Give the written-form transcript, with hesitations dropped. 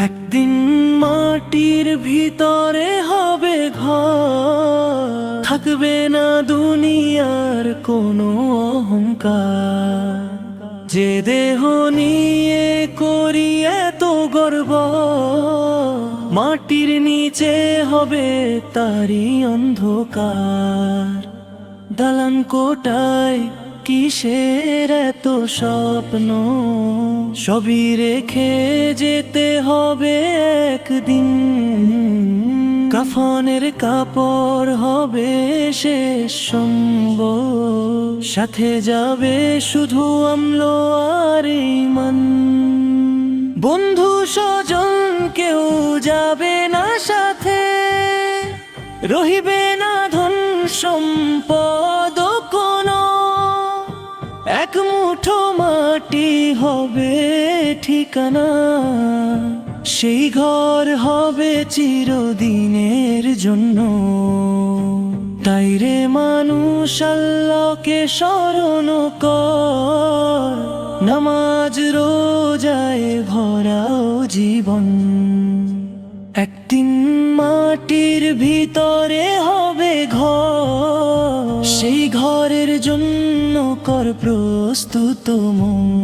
একদিন মাটির ভিতরে হবে ঘর, থাকবে না দুনিয়ার কোনো অহংকার। যে দেহ নিয়ে করি এত গর্ব, মাটির নিচে হবে তারই অন্ধকার। দালান কোটায় কিসের এত স্বপ্ন, সবই রেখে যেতে হবে একদিন। কাফনের কাপড় হবে শেষ সম্বল, সাথে যাবে শুধু আমল আর ঈমান। বন্ধু স্বজন কেউ যাবে না সাথে, রহিবে না ধন সম্পদ কোনো। এক মুঠো মাটি হবে ঠিকানা, সেই ঘর হবে চিরদিনের জন্য। তাই রে মানুষ আল্লাহকে স্মরণ কর, নামাজ রোজায় ভরাও জীবন। একদিন মাটির ভিতরে হবে ঘর, সেই ঘরের জন্য কর প্রস্তুত মন।